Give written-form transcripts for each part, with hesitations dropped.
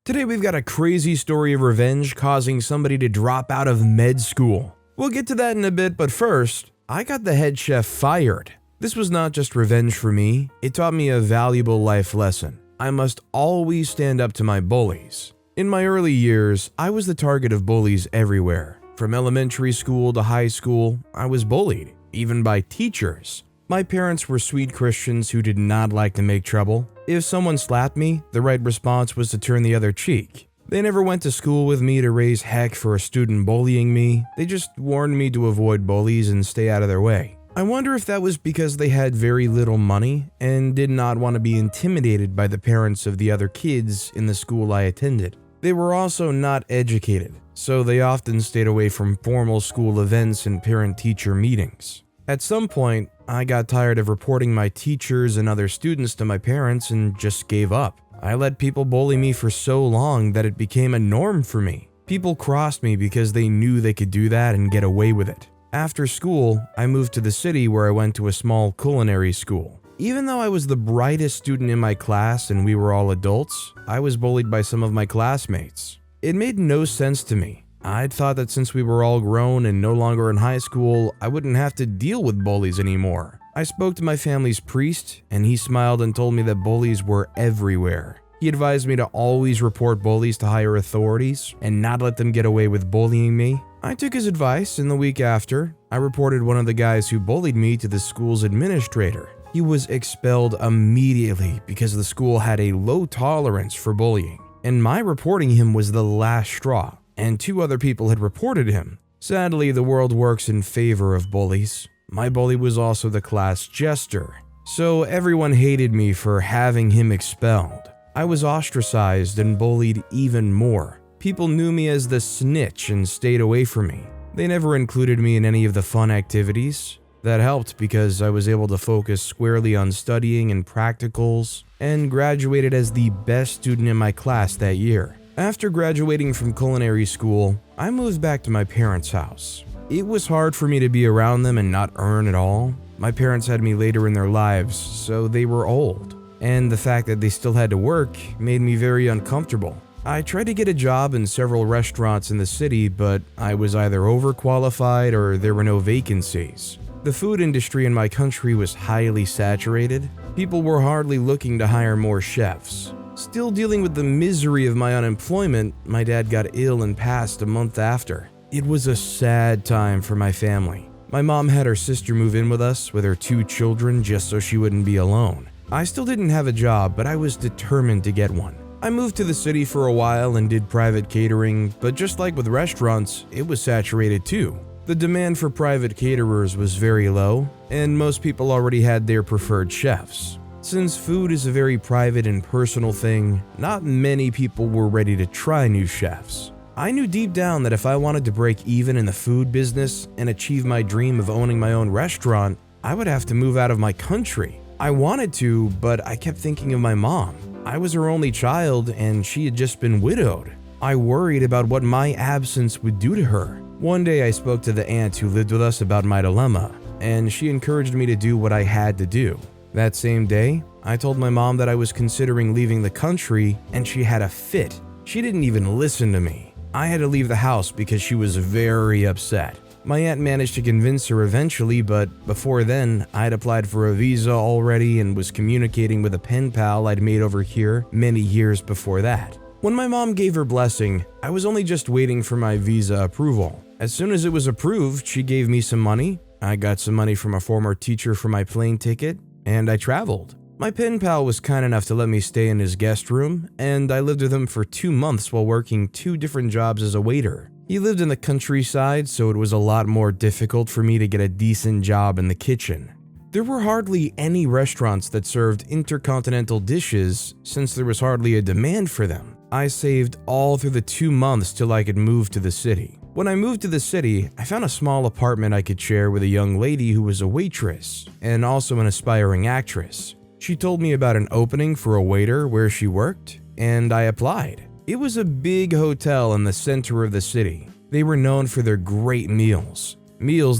Today we've got a crazy story of revenge causing somebody to drop out of med school. We'll get to that in a bit, but first, I got the head chef fired. This was not just revenge for me, it taught me a valuable life lesson. I must always stand up to my bullies. In my early years, I was the target of bullies everywhere. From elementary school to high school, I was bullied, even by teachers. My parents were sweet Christians who did not like to make trouble. If someone slapped me, the right response was to turn the other cheek. They never went to school with me to raise heck for a student bullying me. They just warned me to avoid bullies and stay out of their way. I wonder if that was because they had very little money and did not want to be intimidated by the parents of the other kids in the school I attended. They were also not educated, so they often stayed away from formal school events and parent-teacher meetings. At some point, I got tired of reporting my teachers and other students to my parents and just gave up. I let people bully me for so long that it became a norm for me. People crossed me because they knew they could do that and get away with it. After school, I moved to the city where I went to a small culinary school. Even though I was the brightest student in my class and we were all adults, I was bullied by some of my classmates. It made no sense to me. I'd thought that since we were all grown and no longer in high school, I wouldn't have to deal with bullies anymore. I spoke to my family's priest, and he smiled and told me that bullies were everywhere. He advised me to always report bullies to higher authorities and not let them get away with bullying me. I took his advice, and the week after, I reported one of the guys who bullied me to the school's administrator. He was expelled immediately because the school had a low tolerance for bullying, and my reporting him was the last straw. And 2 other people had reported him. Sadly, the world works in favor of bullies. My bully was also the class jester, so everyone hated me for having him expelled. I was ostracized and bullied even more. People knew me as the snitch and stayed away from me. They never included me in any of the fun activities. That helped because I was able to focus squarely on studying and practicals, and graduated as the best student in my class that year. After graduating from culinary school, I moved back to my parents' house. It was hard for me to be around them and not earn at all. My parents had me later in their lives, so they were old. And the fact that they still had to work made me very uncomfortable. I tried to get a job in several restaurants in the city, but I was either overqualified or there were no vacancies. The food industry in my country was highly saturated. People were hardly looking to hire more chefs. Still dealing with the misery of my unemployment, my dad got ill and passed a month after. It was a sad time for my family. My mom had her sister move in with us with her 2 children just so she wouldn't be alone. I still didn't have a job, but I was determined to get one. I moved to the city for a while and did private catering, but just like with restaurants, it was saturated too. The demand for private caterers was very low, and most people already had their preferred chefs. Since food is a very private and personal thing, not many people were ready to try new chefs. I knew deep down that if I wanted to break even in the food business and achieve my dream of owning my own restaurant, I would have to move out of my country. I wanted to, but I kept thinking of my mom. I was her only child and she had just been widowed. I worried about what my absence would do to her. One day I spoke to the aunt who lived with us about my dilemma, and she encouraged me to do what I had to do. That same day, I told my mom that I was considering leaving the country, and she had a fit. She didn't even listen to me. I had to leave the house because she was very upset. My aunt managed to convince her eventually, but before then, I had applied for a visa already and was communicating with a pen pal I'd made over here many years before that. When my mom gave her blessing, I was only just waiting for my visa approval. As soon as it was approved, she gave me some money. I got some money from a former teacher for my plane ticket, and I traveled. My pen pal was kind enough to let me stay in his guest room, and I lived with him for 2 months while working 2 different jobs as a waiter. He lived in the countryside, so it was a lot more difficult for me to get a decent job in the kitchen. There were hardly any restaurants that served intercontinental dishes since there was hardly a demand for them. I saved all through the 2 months till I could move to the city. When I moved to the city, I found a small apartment I could share with a young lady who was a waitress and also an aspiring actress. She told me about an opening for a waiter where she worked, and I applied. It was a big hotel in the center of the city. They were known for their great meals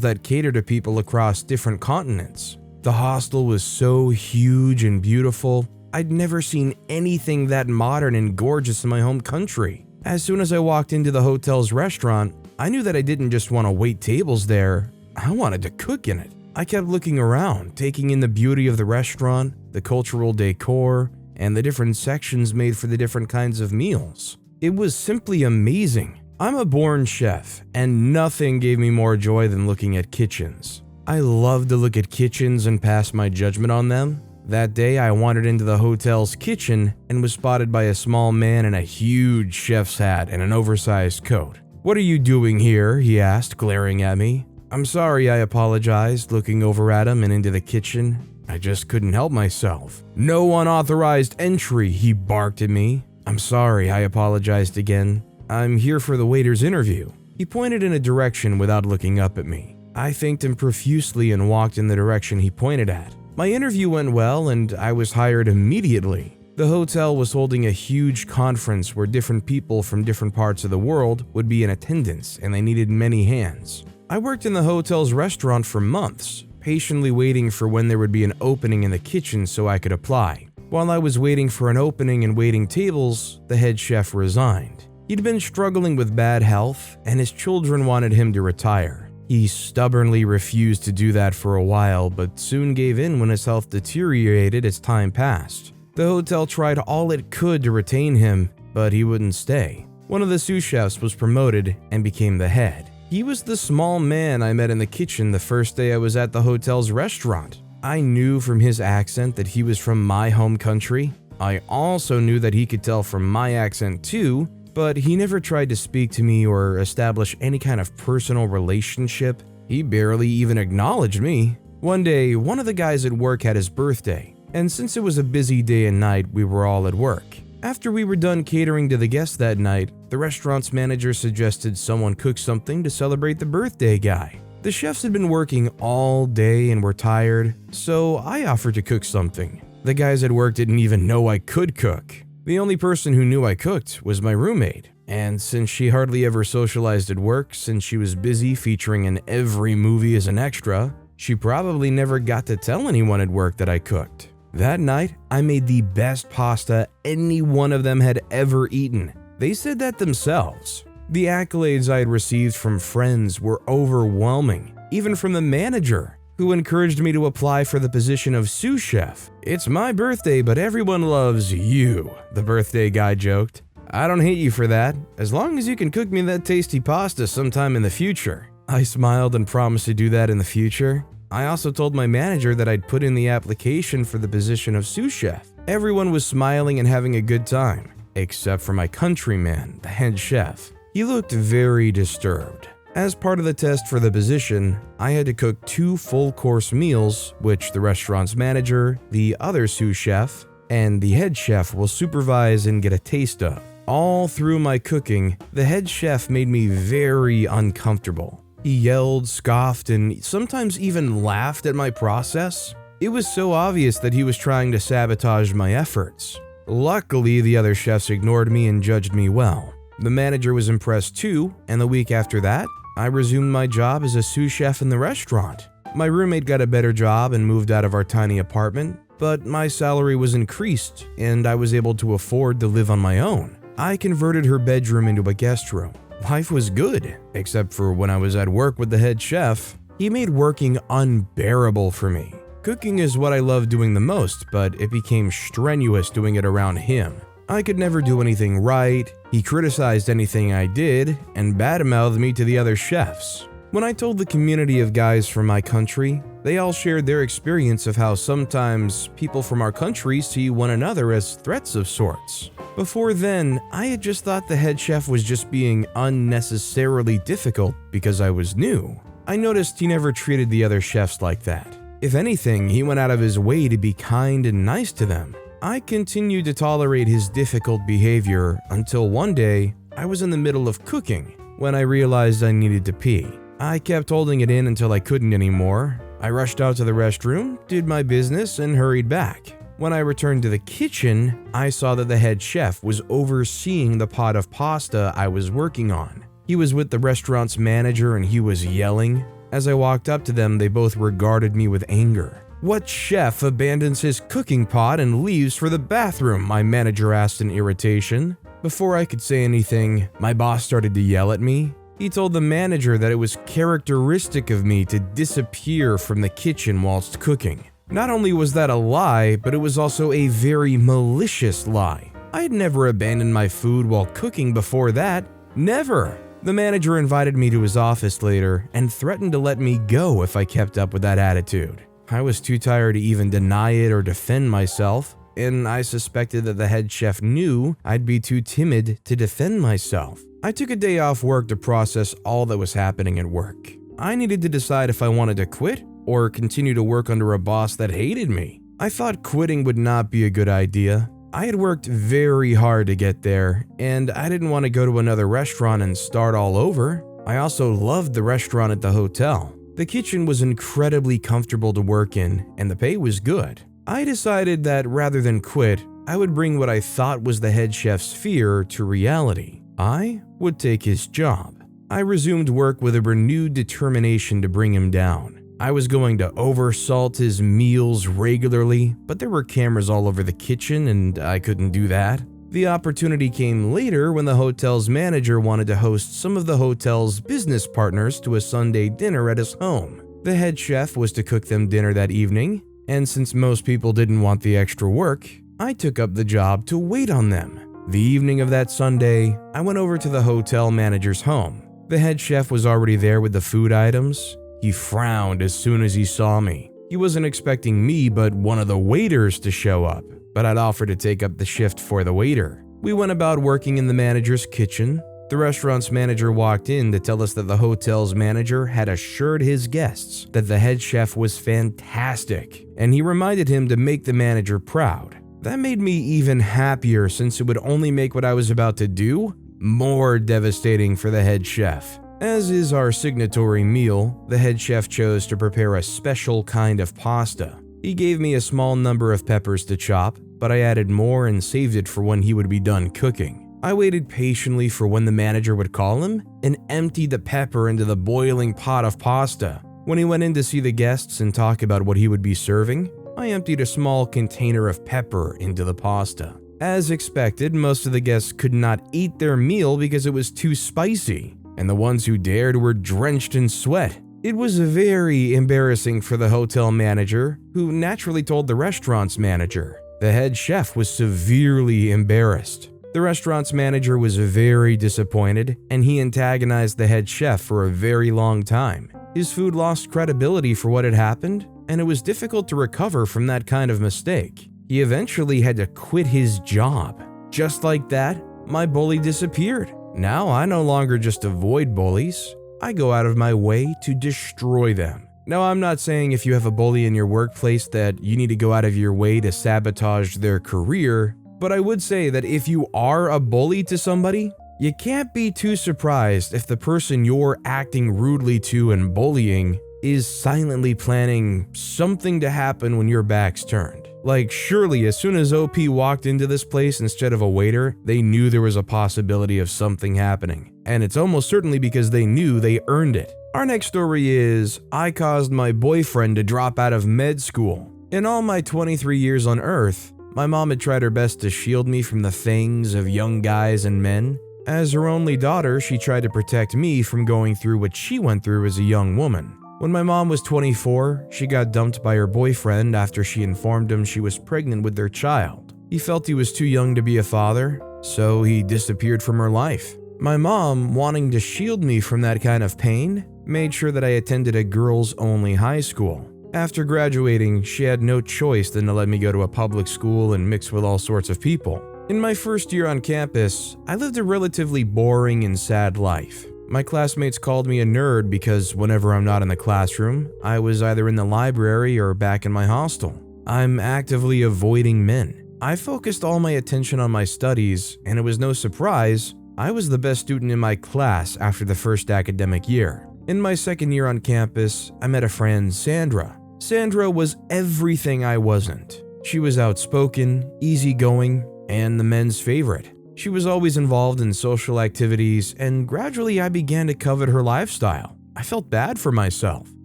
that cater to people across different continents. The hostel was so huge and beautiful. I'd never seen anything that modern and gorgeous in my home country. As soon as I walked into the hotel's restaurant, I knew that I didn't just want to wait tables there, I wanted to cook in it. I kept looking around, taking in the beauty of the restaurant, the cultural decor, and the different sections made for the different kinds of meals. It was simply amazing. I'm a born chef, and nothing gave me more joy than looking at kitchens. I love to look at kitchens and pass my judgment on them. That day, I wandered into the hotel's kitchen and was spotted by a small man in a huge chef's hat and an oversized coat. "What are you doing here?" he asked, glaring at me. "I'm sorry," I apologized, looking over at him and into the kitchen. I just couldn't help myself. "No unauthorized entry," he barked at me. "I'm sorry," I apologized again. "I'm here for the waiter's interview." He pointed in a direction without looking up at me. I thanked him profusely and walked in the direction he pointed at. My interview went well and I was hired immediately. The hotel was holding a huge conference where different people from different parts of the world would be in attendance and they needed many hands. I worked in the hotel's restaurant for months, patiently waiting for when there would be an opening in the kitchen so I could apply. While I was waiting for an opening and waiting tables, the head chef resigned. He'd been struggling with bad health and his children wanted him to retire. He stubbornly refused to do that for a while, but soon gave in when his health deteriorated as time passed. The hotel tried all it could to retain him, but he wouldn't stay. One of the sous chefs was promoted and became the head. He was the small man I met in the kitchen the first day I was at the hotel's restaurant. I knew from his accent that he was from my home country. I also knew that he could tell from my accent too, but he never tried to speak to me or establish any kind of personal relationship. He barely even acknowledged me. One day, one of the guys at work had his birthday, and since it was a busy day and night, we were all at work. After we were done catering to the guests that night, the restaurant's manager suggested someone cook something to celebrate the birthday guy. The chefs had been working all day and were tired, so I offered to cook something. The guys at work didn't even know I could cook. The only person who knew I cooked was my roommate, and since she hardly ever socialized at work since she was busy featuring in every movie as an extra, she probably never got to tell anyone at work that I cooked. That night, I made the best pasta any one of them had ever eaten. They said that themselves. The accolades I had received from friends were overwhelming, even from the manager, who encouraged me to apply for the position of sous chef. "It's my birthday, but everyone loves you," the birthday guy joked. "I don't hate you for that, as long as you can cook me that tasty pasta sometime in the future." I smiled and promised to do that in the future. I also told my manager that I'd put in the application for the position of sous chef. Everyone was smiling and having a good time, except for my countryman, the head chef. He looked very disturbed. As part of the test for the position, I had to cook 2 full-course meals, which the restaurant's manager, the other sous chef, and the head chef will supervise and get a taste of. All through my cooking, the head chef made me very uncomfortable. He yelled, scoffed, and sometimes even laughed at my process. It was so obvious that he was trying to sabotage my efforts. Luckily, the other chefs ignored me and judged me well. The manager was impressed too, and the week after that, I resumed my job as a sous chef in the restaurant. My roommate got a better job and moved out of our tiny apartment, but my salary was increased and I was able to afford to live on my own. I converted her bedroom into a guest room. Life was good, except for when I was at work with the head chef. He made working unbearable for me. Cooking is what I love doing the most, but it became strenuous doing it around him. I could never do anything right, he criticized anything I did, and badmouthed me to the other chefs. When I told the community of guys from my country, they all shared their experience of how sometimes people from our country see one another as threats of sorts. Before then, I had just thought the head chef was just being unnecessarily difficult because I was new. I noticed he never treated the other chefs like that. If anything, he went out of his way to be kind and nice to them. I continued to tolerate his difficult behavior until one day, I was in the middle of cooking when I realized I needed to pee. I kept holding it in until I couldn't anymore. I rushed out to the restroom, did my business, and hurried back. When I returned to the kitchen, I saw that the head chef was overseeing the pot of pasta I was working on. He was with the restaurant's manager and he was yelling. As I walked up to them, they both regarded me with anger. "What chef abandons his cooking pot and leaves for the bathroom?" my manager asked in irritation. Before I could say anything, my boss started to yell at me. He told the manager that it was characteristic of me to disappear from the kitchen whilst cooking. Not only was that a lie, but it was also a very malicious lie. I had never abandoned my food while cooking before that. Never! The manager invited me to his office later and threatened to let me go if I kept up with that attitude. I was too tired to even deny it or defend myself, and I suspected that the head chef knew I'd be too timid to defend myself. I took a day off work to process all that was happening at work. I needed to decide if I wanted to quit or continue to work under a boss that hated me. I thought quitting would not be a good idea. I had worked very hard to get there, and I didn't want to go to another restaurant and start all over. I also loved the restaurant at the hotel. The kitchen was incredibly comfortable to work in, and the pay was good. I decided that rather than quit, I would bring what I thought was the head chef's fear to reality. I would take his job. I resumed work with a renewed determination to bring him down. I was going to oversalt his meals regularly, but there were cameras all over the kitchen and I couldn't do that. The opportunity came later when the hotel's manager wanted to host some of the hotel's business partners to a Sunday dinner at his home. The head chef was to cook them dinner that evening, and since most people didn't want the extra work, I took up the job to wait on them. The evening of that Sunday, I went over to the hotel manager's home. The head chef was already there with the food items. He frowned as soon as he saw me. He wasn't expecting me but one of the waiters to show up, but I'd offered to take up the shift for the waiter. We went about working in the manager's kitchen. The restaurant's manager walked in to tell us that the hotel's manager had assured his guests that the head chef was fantastic, and he reminded him to make the manager proud. That made me even happier since it would only make what I was about to do more devastating for the head chef. As is our signatory meal, the head chef chose to prepare a special kind of pasta. He gave me a small number of peppers to chop, but I added more and saved it for when he would be done cooking. I waited patiently for when the manager would call him and emptied the pepper into the boiling pot of pasta. When he went in to see the guests and talk about what he would be serving, I emptied a small container of pepper into the pasta. As expected, most of the guests could not eat their meal because it was too spicy, and the ones who dared were drenched in sweat. It was very embarrassing for the hotel manager, who naturally told the restaurant's manager. The head chef was severely embarrassed. The restaurant's manager was very disappointed, and he antagonized the head chef for a very long time. His food lost credibility for what had happened, and it was difficult to recover from that kind of mistake. He eventually had to quit his job. Just like that, my bully disappeared. Now I no longer just avoid bullies, I go out of my way to destroy them. Now I'm not saying if you have a bully in your workplace that you need to go out of your way to sabotage their career, but I would say that if you are a bully to somebody, you can't be too surprised if the person you're acting rudely to and bullying is silently planning something to happen when your back's turned. Like, surely as soon as OP walked into this place instead of a waiter, they knew there was a possibility of something happening. And it's almost certainly because they knew they earned it. Our next story is, I caused my boyfriend to drop out of med school. In all my 23 years on Earth, my mom had tried her best to shield me from the fangs of young guys and men. As her only daughter, she tried to protect me from going through what she went through as a young woman. When my mom was 24, she got dumped by her boyfriend after she informed him she was pregnant with their child. He felt he was too young to be a father, so he disappeared from her life. My mom, wanting to shield me from that kind of pain, made sure that I attended a girls-only high school. After graduating, she had no choice than to let me go to a public school and mix with all sorts of people. In my first year on campus, I lived a relatively boring and sad life. My classmates called me a nerd because whenever I'm not in the classroom, I was either in the library or back in my hostel. I'm actively avoiding men. I focused all my attention on my studies, and it was no surprise, I was the best student in my class after the first academic year. In my second year on campus, I met a friend, Sandra. Sandra was everything I wasn't. She was outspoken, easygoing, and the men's favorite. She was always involved in social activities, and gradually I began to covet her lifestyle. I felt bad for myself.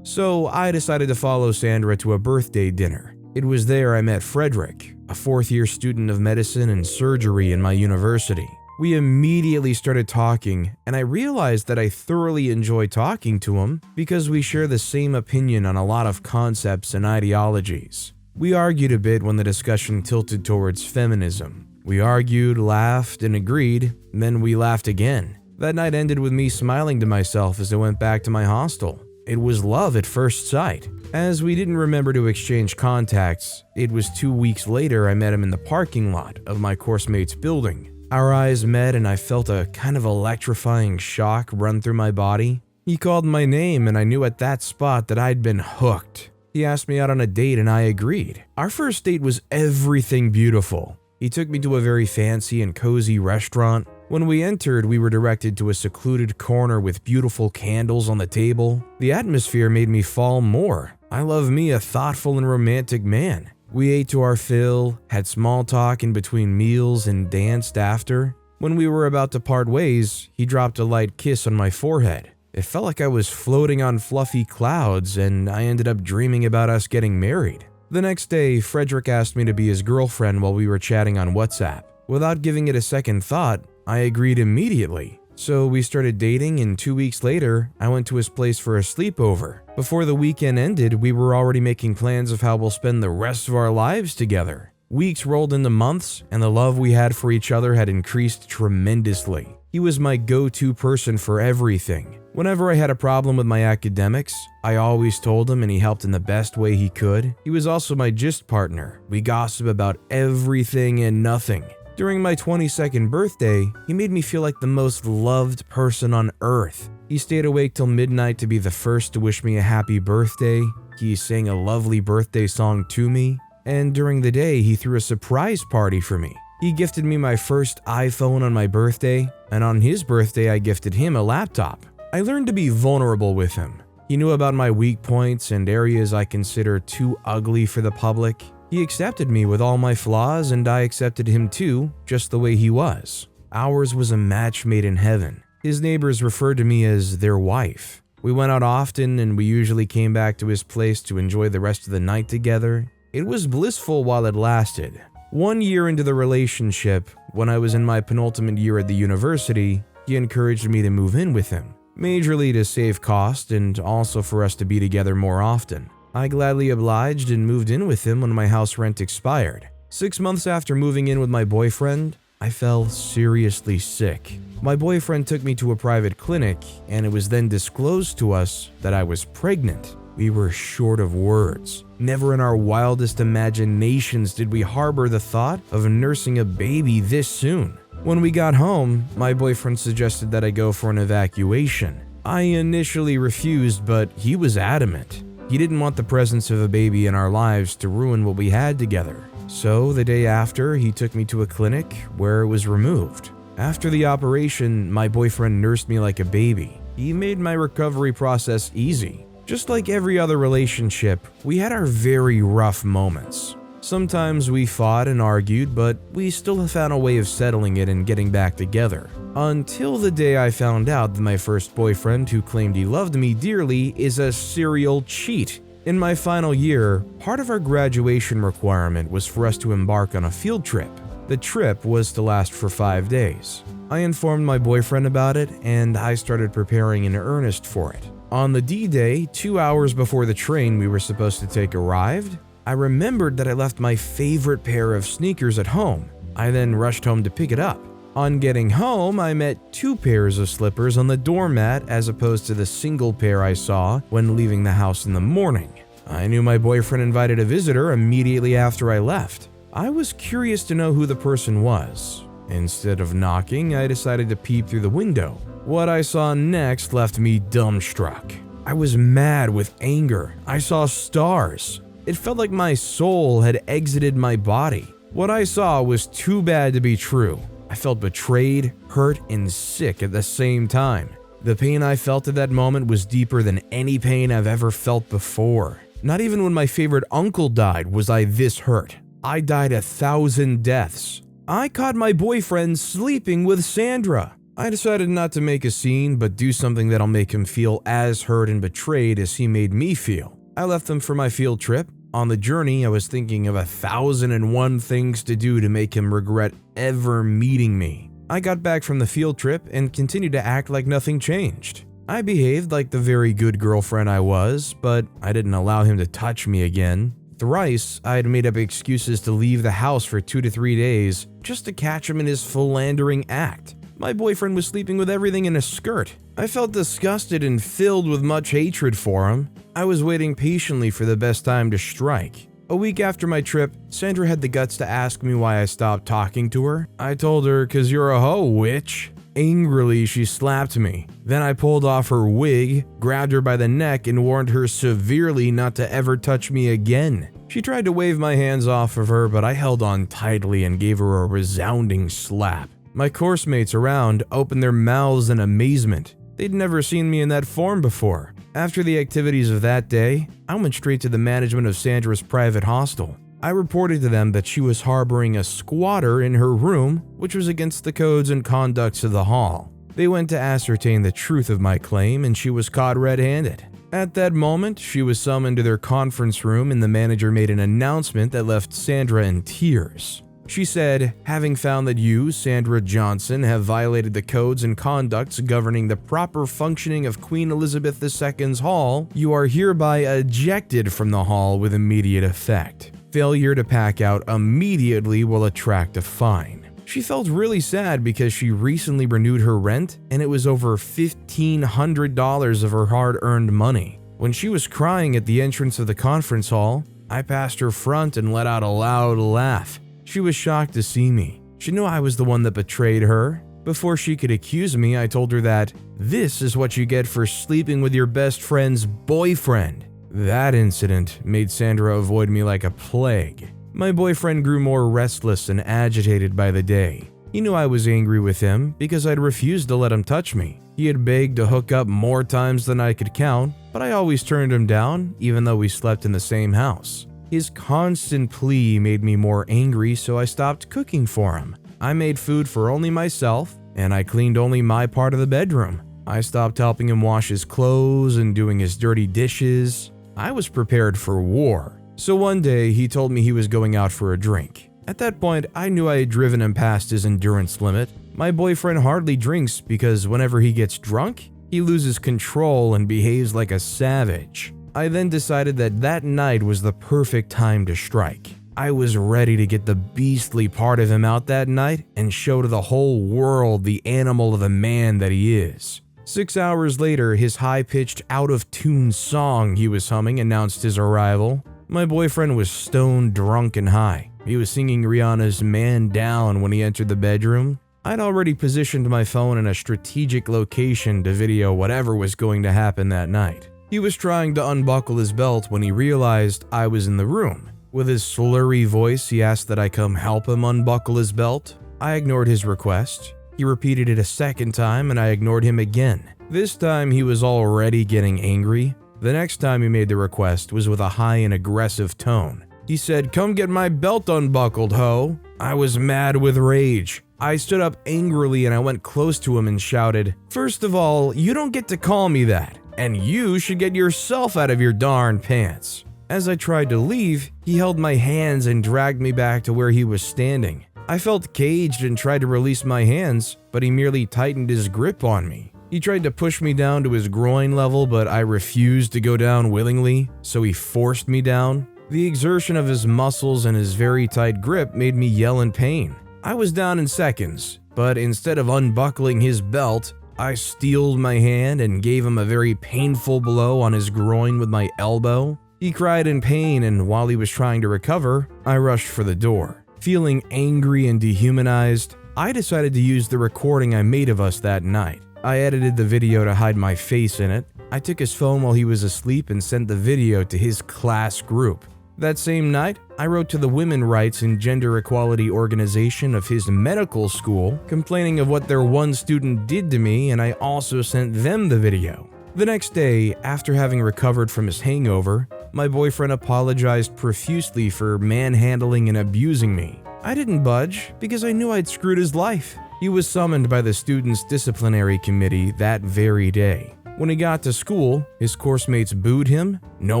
So I decided to follow Sandra to a birthday dinner. It was there I met Frederick, a fourth-year student of medicine and surgery in my university. We immediately started talking, and I realized that I thoroughly enjoy talking to him because we share the same opinion on a lot of concepts and ideologies. We argued a bit when the discussion tilted towards feminism. We argued, laughed, and agreed, then we laughed again. That night ended with me smiling to myself as I went back to my hostel. It was love at first sight. As we didn't remember to exchange contacts, it was 2 weeks later I met him in the parking lot of my coursemate's building. Our eyes met and I felt a kind of electrifying shock run through my body. He called my name and I knew at that spot that I'd been hooked. He asked me out on a date and I agreed. Our first date was everything beautiful. He took me to a very fancy and cozy restaurant. When we entered, we were directed to a secluded corner with beautiful candles on the table. The atmosphere made me fall more. I love me a thoughtful and romantic man. We ate to our fill, had small talk in between meals, and danced after. When we were about to part ways, he dropped a light kiss on my forehead. It felt like I was floating on fluffy clouds, and I ended up dreaming about us getting married. The next day, Frederick asked me to be his girlfriend while we were chatting on WhatsApp. Without giving it a second thought, I agreed immediately. So we started dating, and 2 weeks later, I went to his place for a sleepover. Before the weekend ended, we were already making plans of how we'll spend the rest of our lives together. Weeks rolled into months, and the love we had for each other had increased tremendously. He was my go-to person for everything. Whenever I had a problem with my academics, I always told him and he helped in the best way he could. He was also my gist partner. We gossip about everything and nothing. During my 22nd birthday, he made me feel like the most loved person on earth. He stayed awake till midnight to be the first to wish me a happy birthday. He sang a lovely birthday song to me. And during the day, he threw a surprise party for me. He gifted me my first iPhone on my birthday, and on his birthday, I gifted him a laptop. I learned to be vulnerable with him. He knew about my weak points and areas I consider too ugly for the public. He accepted me with all my flaws, and I accepted him too, just the way he was. Ours was a match made in heaven. His neighbors referred to me as their wife. We went out often, and we usually came back to his place to enjoy the rest of the night together. It was blissful while it lasted. 1 year into the relationship, when I was in my penultimate year at the university, he encouraged me to move in with him, majorly to save cost and also for us to be together more often. I gladly obliged and moved in with him when my house rent expired. 6 months after moving in with my boyfriend, I fell seriously sick. My boyfriend took me to a private clinic, and it was then disclosed to us that I was pregnant. We were short of words. Never in our wildest imaginations did we harbor the thought of nursing a baby this soon. When we got home, my boyfriend suggested that I go for an evacuation. I initially refused, but he was adamant. He didn't want the presence of a baby in our lives to ruin what we had together. So the day after, he took me to a clinic where it was removed. After the operation, my boyfriend nursed me like a baby. He made my recovery process easy. Just like every other relationship, we had our very rough moments. Sometimes we fought and argued, but we still found a way of settling it and getting back together. Until the day I found out that my first boyfriend, who claimed he loved me dearly, is a serial cheat. In my final year, part of our graduation requirement was for us to embark on a field trip. The trip was to last for 5 days. I informed my boyfriend about it, and I started preparing in earnest for it. On the D-Day, 2 hours before the train we were supposed to take arrived, I remembered that I left my favorite pair of sneakers at home. I then rushed home to pick it up. On getting home, I met 2 pairs of slippers on the doormat as opposed to the single pair I saw when leaving the house in the morning. I knew my boyfriend invited a visitor immediately after I left. I was curious to know who the person was. Instead of knocking, I decided to peep through the window. What I saw next left me dumbstruck. I was mad with anger. I saw stars. It felt like my soul had exited my body. What I saw was too bad to be true. I felt betrayed, hurt, and sick at the same time. The pain I felt at that moment was deeper than any pain I've ever felt before. Not even when my favorite uncle died was I this hurt. I died 1,000 deaths. I caught my boyfriend sleeping with Sandra. I decided not to make a scene, but do something that'll make him feel as hurt and betrayed as he made me feel. I left them for my field trip. On the journey, I was thinking of 1,001 things to do to make him regret ever meeting me. I got back from the field trip and continued to act like nothing changed. I behaved like the very good girlfriend I was, but I didn't allow him to touch me again. Thrice, I had made up excuses to leave the house for 2 to 3 days just to catch him in his philandering act. My boyfriend was sleeping with everything in a skirt. I felt disgusted and filled with much hatred for him. I was waiting patiently for the best time to strike. A week after my trip, Sandra had the guts to ask me why I stopped talking to her. I told her, "'Cause you're a hoe, witch." Angrily, she slapped me. Then I pulled off her wig, grabbed her by the neck, and warned her severely not to ever touch me again. She tried to wave my hands off of her, but I held on tightly and gave her a resounding slap. My course mates around opened their mouths in amazement. They'd never seen me in that form before. After the activities of that day, I went straight to the management of Sandra's private hostel. I reported to them that she was harboring a squatter in her room, which was against the codes and conducts of the hall. They went to ascertain the truth of my claim, and she was caught red-handed. At that moment, she was summoned to their conference room, and the manager made an announcement that left Sandra in tears. She said, "Having found that you, Sandra Johnson, have violated the codes and conducts governing the proper functioning of Queen Elizabeth II's hall, you are hereby ejected from the hall with immediate effect. Failure to pack out immediately will attract a fine." She felt really sad because she recently renewed her rent and it was over $1,500 of her hard-earned money. When she was crying at the entrance of the conference hall, I passed her front and let out a loud laugh. She was shocked to see me. She knew I was the one that betrayed her. Before she could accuse me, I told her that this is what you get for sleeping with your best friend's boyfriend. That incident made Sandra avoid me like a plague. My boyfriend grew more restless and agitated by the day. He knew I was angry with him because I'd refused to let him touch me. He had begged to hook up more times than I could count, but I always turned him down, even though we slept in the same house. His constant plea made me more angry, so I stopped cooking for him. I made food for only myself, and I cleaned only my part of the bedroom. I stopped helping him wash his clothes and doing his dirty dishes. I was prepared for war. So one day, he told me he was going out for a drink. At that point, I knew I had driven him past his endurance limit. My boyfriend hardly drinks because whenever he gets drunk, he loses control and behaves like a savage. I then decided that that night was the perfect time to strike. I was ready to get the beastly part of him out that night and show to the whole world the animal of a man that he is. 6 hours later, his high-pitched, out-of-tune song he was humming announced his arrival. My boyfriend was stone drunk and high. He was singing Rihanna's "Man Down" when he entered the bedroom. I'd already positioned my phone in a strategic location to video whatever was going to happen that night. He was trying to unbuckle his belt when he realized I was in the room. With his slurry voice, he asked that I come help him unbuckle his belt. I ignored his request. He repeated it a second time and I ignored him again. This time he was already getting angry. The next time he made the request was with a high and aggressive tone. He said, "Come get my belt unbuckled, ho." I was mad with rage. I stood up angrily and I went close to him and shouted, "First of all, you don't get to call me that. And you should get yourself out of your darn pants." As I tried to leave, he held my hands and dragged me back to where he was standing. I felt caged and tried to release my hands, but he merely tightened his grip on me. He tried to push me down to his groin level, but I refused to go down willingly, so he forced me down. The exertion of his muscles and his very tight grip made me yell in pain. I was down in seconds, but instead of unbuckling his belt, I steeled my hand and gave him a very painful blow on his groin with my elbow. He cried in pain, and while he was trying to recover, I rushed for the door. Feeling angry and dehumanized, I decided to use the recording I made of us that night. I edited the video to hide my face in it. I took his phone while he was asleep and sent the video to his class group. That same night, I wrote to the Women Rights and Gender Equality Organization of his medical school, complaining of what their one student did to me, and I also sent them the video. The next day, after having recovered from his hangover, my boyfriend apologized profusely for manhandling and abusing me. I didn't budge because I knew I'd screwed his life. He was summoned by the student's disciplinary committee that very day. When he got to school, his course mates booed him, no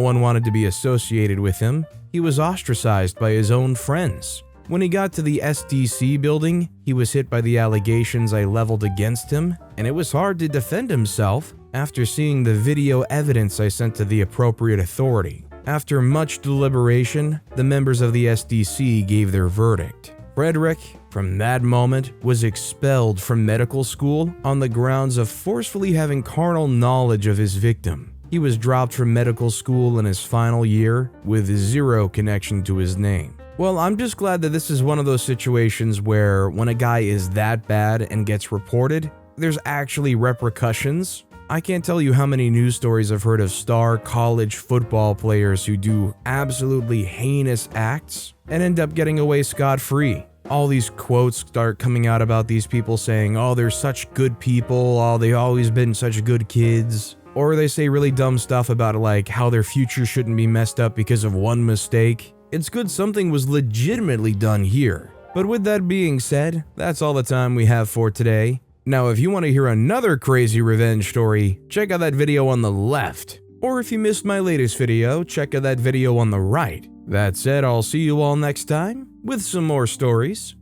one wanted to be associated with him, he was ostracized by his own friends. When he got to the SDC building, he was hit by the allegations I leveled against him, and it was hard to defend himself after seeing the video evidence I sent to the appropriate authority. After much deliberation, the members of the SDC gave their verdict. Frederick, from that moment, was expelled from medical school on the grounds of forcefully having carnal knowledge of his victim. He was dropped from medical school in his final year with zero connection to his name. Well, I'm just glad that this is one of those situations where when a guy is that bad and gets reported, there's actually repercussions. I can't tell you how many news stories I've heard of star college football players who do absolutely heinous acts and end up getting away scot-free. All these quotes start coming out about these people saying, oh, they're such good people, oh, they've always been such good kids. Or they say really dumb stuff about like how their future shouldn't be messed up because of one mistake. It's good something was legitimately done here. But with that being said, that's all the time we have for today. Now, if you want to hear another crazy revenge story, check out that video on the left. Or if you missed my latest video, check out that video on the right. That said, I'll see you all next time with some more stories.